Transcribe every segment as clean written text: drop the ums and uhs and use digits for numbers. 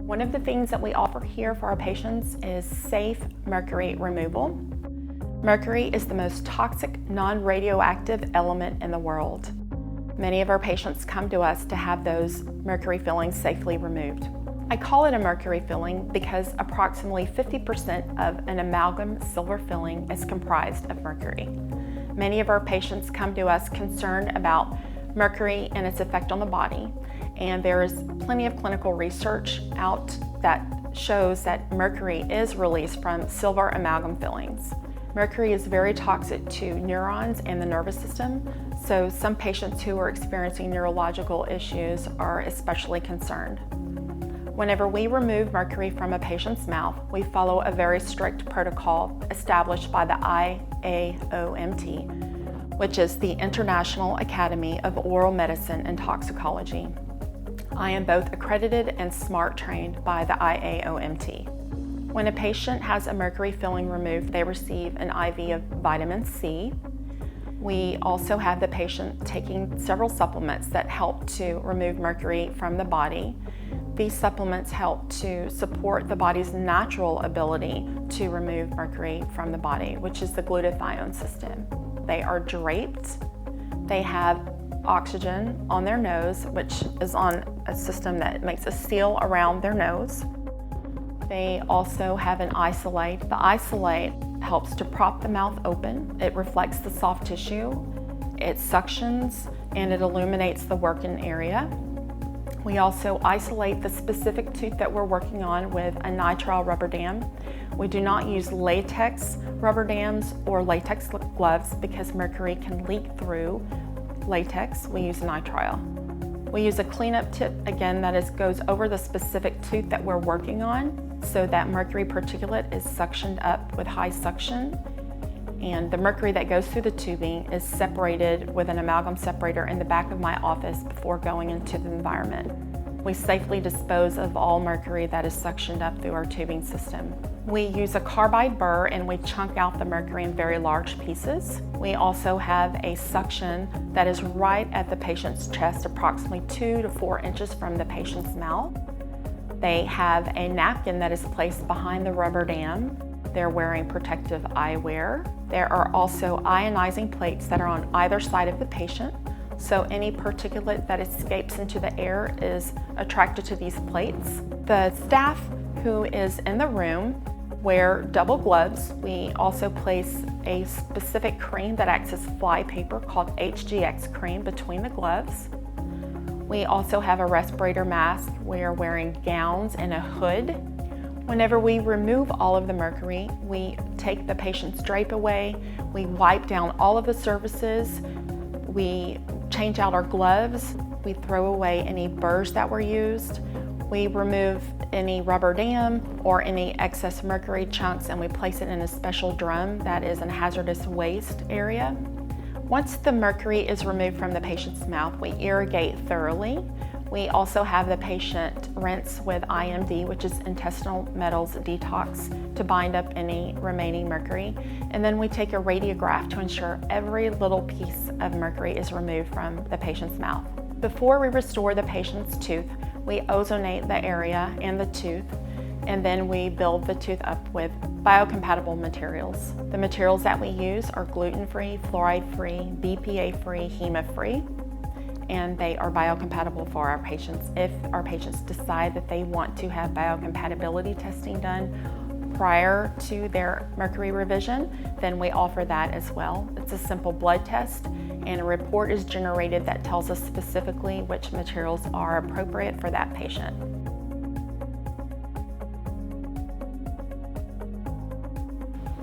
One of the things that we offer here for our patients is safe mercury removal. Mercury is the most toxic non-radioactive element in the world. Many of our patients come to us to have those mercury fillings safely removed. I call it a mercury filling because approximately 50% of an amalgam silver filling is comprised of mercury. Many of our patients come to us concerned about mercury and its effect on the body, and there is plenty of clinical research out that shows that mercury is released from silver amalgam fillings. Mercury is very toxic to neurons and the nervous system, so some patients who are experiencing neurological issues are especially concerned. Whenever we remove mercury from a patient's mouth, we follow a very strict protocol established by the IAOMT, which is the International Academy of Oral Medicine and Toxicology. I am both accredited and SMART trained by the IAOMT. When a patient has a mercury filling removed, they receive an IV of vitamin C. We also have the patient taking several supplements that help to remove mercury from the body. These supplements help to support the body's natural ability to remove mercury from the body, which is the glutathione system. They are draped. They have oxygen on their nose, which is on a system that makes a seal around their nose. They also have an isolate. The isolate helps to prop the mouth open. It reflects the soft tissue, it suctions, and it illuminates the working area. We also isolate the specific tooth that we're working on with a nitrile rubber dam. We do not use latex rubber dams or latex gloves because mercury can leak through latex. We use nitrile. We use a cleanup tip, again, that goes over the specific tooth that we're working on so that mercury particulate is suctioned up with high suction. And the mercury that goes through the tubing is separated with an amalgam separator in the back of my office before going into the environment. We safely dispose of all mercury that is suctioned up through our tubing system. We use a carbide burr and we chunk out the mercury in very large pieces. We also have a suction that is right at the patient's chest, approximately 2 to 4 inches from the patient's mouth. They have a napkin that is placed behind the rubber dam. They're wearing protective eyewear. There are also ionizing plates that are on either side of the patient, so any particulate that escapes into the air is attracted to these plates. The staff who is in the room wear double gloves. We also place a specific cream that acts as fly paper called HGX cream between the gloves. We also have a respirator mask. We're wearing gowns and a hood. Whenever we remove all of the mercury, we take the patient's drape away, we wipe down all of the surfaces, we change out our gloves, we throw away any burrs that were used, we remove any rubber dam or any excess mercury chunks and we place it in a special drum that is in a hazardous waste area. Once the mercury is removed from the patient's mouth, we irrigate thoroughly. We also have the patient rinse with IMD, which is intestinal metals detox, to bind up any remaining mercury. And then we take a radiograph to ensure every little piece of mercury is removed from the patient's mouth. Before we restore the patient's tooth, we ozonate the area and the tooth, and then we build the tooth up with biocompatible materials. The materials that we use are gluten-free, fluoride-free, BPA-free, HEMA-free, and they are biocompatible for our patients. If our patients decide that they want to have biocompatibility testing done prior to their mercury revision, then we offer that as well. It's a simple blood test, and a report is generated that tells us specifically which materials are appropriate for that patient.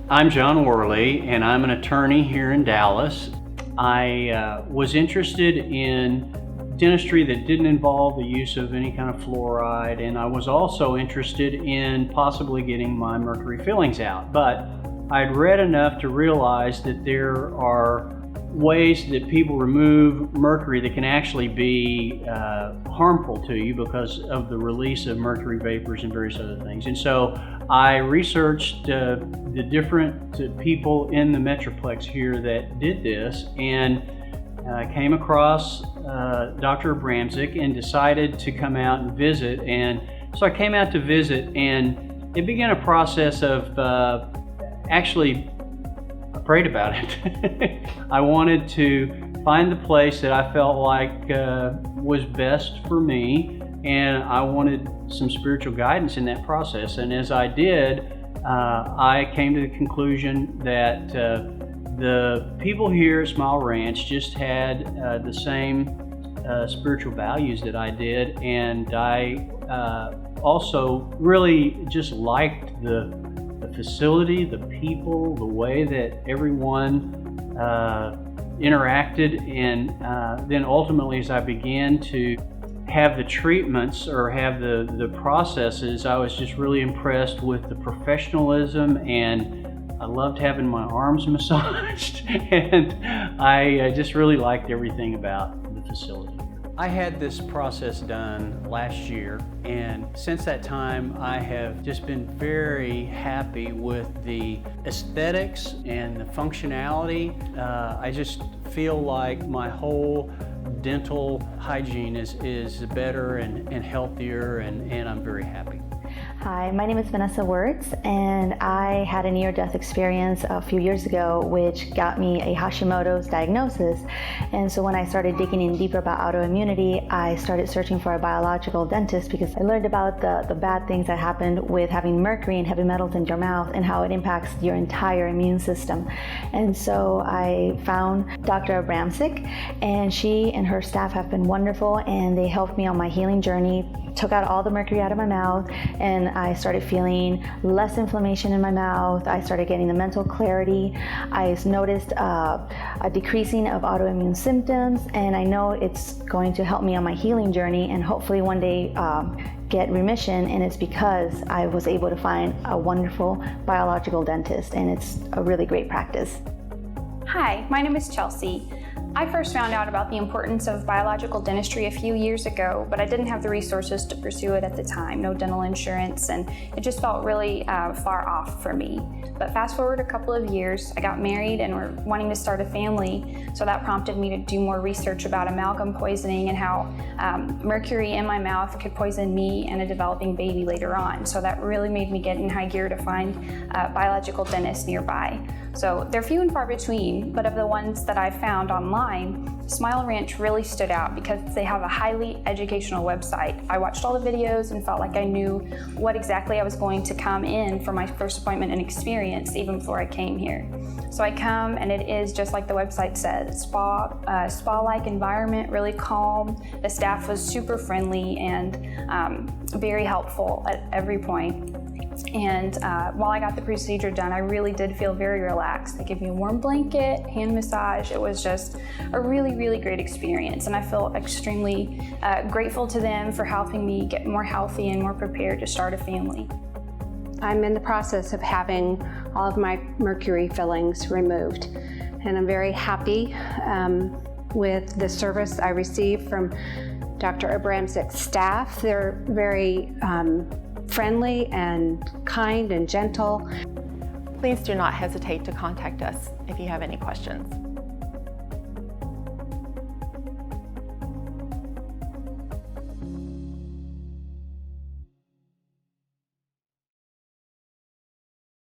I'm John Worley, and I'm an attorney here in Dallas. I was interested in dentistry that didn't involve the use of any kind of fluoride, and I was also interested in possibly getting my mercury fillings out. But I'd read enough to realize that there are ways that people remove mercury that can actually be harmful to you because of the release of mercury vapors and various other things. And so I researched the different people in the Metroplex here that did this, and came across Dr. Abramczyk and decided to come out and visit and So I came out to visit, and it began a process of actually, I prayed about it. I wanted to find the place that I felt like was best for me, and I wanted some spiritual guidance in that process. And as I did, I came to the conclusion that the people here at Smile Ranch just had the same spiritual values that I did, and I also really just liked the facility, the people, the way that everyone interacted, and then ultimately as I began to have the treatments or have the processes, I was just really impressed with the professionalism, and I loved having my arms massaged, and I just really liked everything about the facility. I had this process done last year, and since that time I have just been very happy with the aesthetics and the functionality. I just feel like my whole dental hygiene is better and healthier, and I'm very happy. Hi, my name is Vanessa Wirtz, and I had a near-death experience a few years ago which got me a Hashimoto's diagnosis. And so when I started digging in deeper about autoimmunity, I started searching for a biological dentist because I learned about the bad things that happened with having mercury and heavy metals in your mouth and how it impacts your entire immune system. And so I found Dr. Abramczyk, and she and her staff have been wonderful, and they helped me on my healing journey, took out all the mercury out of my mouth, and I started feeling less inflammation in my mouth. I started getting the mental clarity. I noticed a decreasing of autoimmune symptoms, and I know it's going to help me on my healing journey and hopefully one day get remission, and it's because I was able to find a wonderful biological dentist, and it's a really great practice. Hi, my name is Chelsea. I first found out about the importance of biological dentistry a few years ago, but I didn't have the resources to pursue it at the time, no dental insurance, and it just felt really far off for me. But fast forward a couple of years, I got married and we're wanting to start a family, so that prompted me to do more research about amalgam poisoning and how mercury in my mouth could poison me and a developing baby later on. So that really made me get in high gear to find biological dentists nearby. So they're few and far between, but of the ones that I found online, Smile Ranch really stood out because they have a highly educational website. I watched all the videos and felt like I knew what exactly I was going to come in for my first appointment and experience even before I came here. So I come, and it is just like the website says, spa-like environment, really calm. The staff was super friendly and very helpful at every point. And while I got the procedure done, I really did feel very relaxed. They gave me a warm blanket, hand massage. It was just a really, really great experience. And I feel extremely grateful to them for helping me get more healthy and more prepared to start a family. I'm in the process of having all of my mercury fillings removed, and I'm very happy with the service I received from Dr. Abramczyk's staff. They're very friendly and kind and gentle. Please do not hesitate to contact us if you have any questions.